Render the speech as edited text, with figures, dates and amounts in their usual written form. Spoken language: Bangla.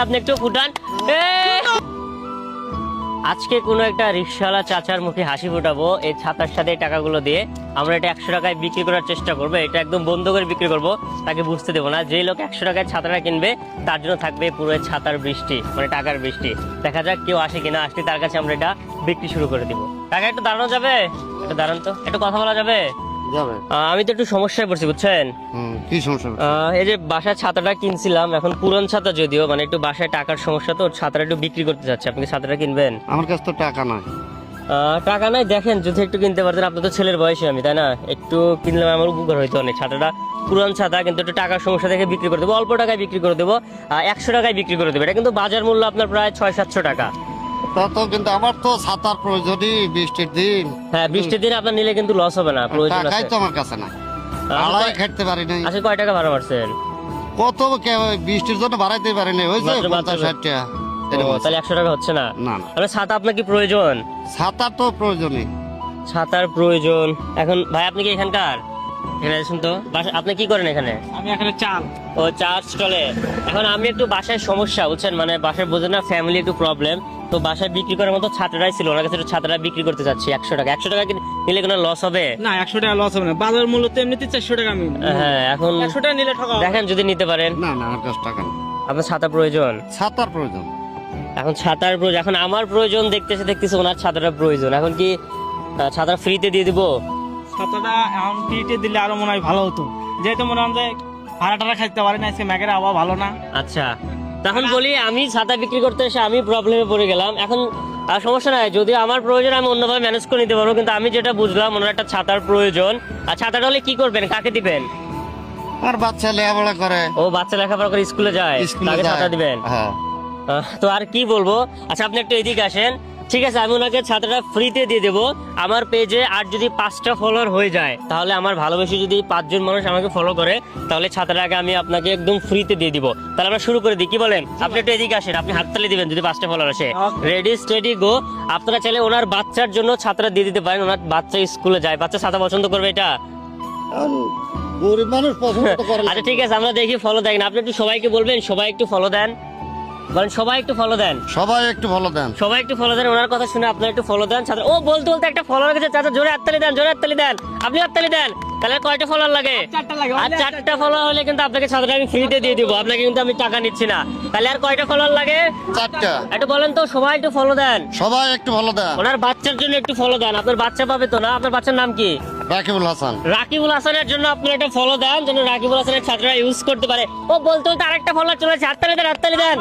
আপনি একটু ফুটান। আজকে কোনো একটা রিকশাওয়ালা চাচার মুখে হাসি ফোটাবো এই ছাতার সাথে এই টাকাগুলো দিয়ে। আমরা এটা 100 টাকায় বিক্রি করার চেষ্টা করবো, এটা একদম বন্ধ করে বিক্রি করব, তাকে বুঝতে দেবো না। যে লোক 100 টাকায় ছাতাটা কিনবে তার জন্য থাকবে পুরো ছাতার বৃষ্টি, মানে টাকার বৃষ্টি। দেখা যাক কেউ আসে কিনা, আসলে তার কাছে আমরা এটা বিক্রি শুরু করে দিব। টাকা একটু দাঁড়ানো যাবে? একটু দাঁড়ান তো, একটু কথা বলা যাবে? আমি তো একটু সমস্যায় পড়ছি বুঝছেন। কি সমস্যা? এই যে বাসায় ছাতাটা কিনছিলাম, এখন পুরান ছাতা যদিও, মানে একটু বাসায় টাকার সমস্যা, তো ছাতাটা একটু বিক্রি করতে চাচ্ছি। আপনি কি ছাতাটা কিনবেন? আমার কাছে তো টাকা নাই। টাকা নাই, দেখেন যদি একটু কিনতে পারতেন। আপনার তো ছেলের বয়সী আমি, তাই না? একটু কিনলে আমার উপকার হইতো অনেক। ছাতাটা পুরান ছাতা, কিন্তু একটু টাকার সমস্যা দেখে বিক্রি করে দেবো, অল্প টাকায় বিক্রি করে দেবো, 100 টাকায় বিক্রি করে দেবো। এটা কিন্তু বাজার মূল্য আপনার প্রায় 600-700 টাকা। তো কিন্তু আমার তো ছাতার প্রয়োজনই, বৃষ্টির দিন। হ্যাঁ, বৃষ্টির দিন আপনার নিলে কিন্তু লস হবে না, প্রয়োজন আছে। টাকাই তো আমার কাছে নাই, আলাই খাইতে পারি নাই। আচ্ছা, কয় টাকা ভাড়া মারছেন? কত বৃষ্টির জন্য বাড়াইতে পারি নাই, ওই যে 50-60 টাকা। তাহলে 100 টাকা হচ্ছে না? না না। ছাতা আপনার কি প্রয়োজন? ছাতার তো প্রয়োজনই, ছাতার প্রয়োজন। এখন ভাই আপনি কি এখানকার? এখানে আসুন তো। আপনি কি করেন এখানে? আমি এখানে চাল ও চার স্টলে। এখন আমি একটু বাসায় সমস্যা বুঝছেন, মানে বাসায় বোঝেন না, ফ্যামিলি একটু প্রবলেম, তো বাসায় বিক্রি করার মতো ছাতাটাই ছিল, ওনার কাছে ছাতাটা বিক্রি করতে চাচ্ছি 100 টাকা। 100 টাকা নিলে কোনো লস হবে না? 100 টাকা লস হবে না, বাজার মূল্য তো এমনিতে 400 টাকা। আমি হ্যাঁ, এখন 100 টাকা নিলে ঠকা হবে। দেখেন যদি নিতে পারেন। না না, আমার কাছে টাকা নেই। আপনার ছাতা প্রয়োজন? ছাতার প্রয়োজন। এখন ছাতার প্রয়োজন, এখন আমার প্রয়োজন দেখতেছে ওনার ছাতাটা প্রয়োজন। এখন কি ছাতা ফ্রিতে দিয়ে দিব? ছাতাটা এখন ফ্রিতে দিলে আরো মনে হয় ভালো হতো, যেহেতু মনে হয় যে ভাড়া টাড়া খাইতে পারি না, আজকে ম্যাগের আবহাওয়া ভালো না। আচ্ছা, তখন বলি আমি ছাতা বিক্রি করতে এসে আমি প্রবলেমে পড়ে গেলাম। এখন সমস্যা নাই, যদি আমার প্রয়োজন আমি অন্যভাবে ম্যানেজ করে নিতে পারবো, কিন্তু আমি যেটা বুঝলাম ওনার একটা ছাতার প্রয়োজন। আর ছাতাটা হলে কি করবেন, কাকে দিবেন? আর বাচ্চা লেখাপড়া করে। ও বাচ্চা লেখাপড়া করে স্কুলে যায়, তাকে ছাতা দিবেন? হ্যাঁ। তো আর কি বলবো। আচ্ছা, আপনি একটু এদিকে আসেন। ঠিক আছে, আমি ওনাকে ছাতাটা ফ্রিতে দিয়ে দেবো। আমার পেজে আর যদি 5টা ফলোয়ার হয়ে যায়, তাহলে আমার ভালোবেসে যদি 5 জন মানুষ আমাকে ফলো করে, তাহলে ছাতাটাকে আমি আপনাকে একদম ফ্রিতে দিয়ে দিব। তাহলে আমরা শুরু করে দিই, কি বলেন? আপনি একটু এদিকে আসেন, আপনি হাততালি দিবেন যদি 5টা ফলোয়ার আসে। Ready steady go. আপনারা চাইলে ওনার বাচ্চার জন্য ছাতাটা দিয়ে দিতে পারেন, ওনার বাচ্চা স্কুলে যায়, বাচ্চা ছাতা পছন্দ করবে এটা। গরিব মানুষ পছন্দ করে। আচ্ছা ঠিক আছে, আমরা দেখি ফলো দেন। আপনি একটু সবাইকে বলবেন, সবাই একটু ফলো দেন, বলেন সবাই একটু ফলো দেন। সবাই একটু ফলো দেন, সবাই একটু ফলো দেন। ওনার কথা শুনে আপনারা একটু ফলো দেন। ও বলতে বলতে একটা ফলোয়ার গেছে, চাচা জোরে হাততালি দেন, জোরে হাততালি দেন। আপনি হাততালি দেন। তাহলে কয়টা ফলোয়ার লাগে? 4টা লাগে। আর 4টা ফলোয়ার হলে কিন্তু আপনাকে ছাতাটা আমি ফ্রিতে দিয়ে দিব, আপনাকে কিন্তু আমি টাকা নিচ্ছি না। তাহলে আর কয়টা ফলোয়ার লাগে? 4টা। একটু বলেন তো, সবাই একটু ফলো দেন। সবাই একটু ফলো দেন। ওনার বাচ্চার জন্য একটু ফলো দেন, আপনার বাচ্চা পাবে তো না? আপনার বাচ্চার নাম কি? রাকিবুল হাসান। রাকিবুল হাসানের জন্য আপনারা একটা ফলো দেন, যেন রাকিবুল হাসানের ছাত্ররা ইউজ করতে পারে। ও বলতে বলতে আরেকটা ফলোয়ার চলে আসে, হাততালি দেন, হাততালি দেন।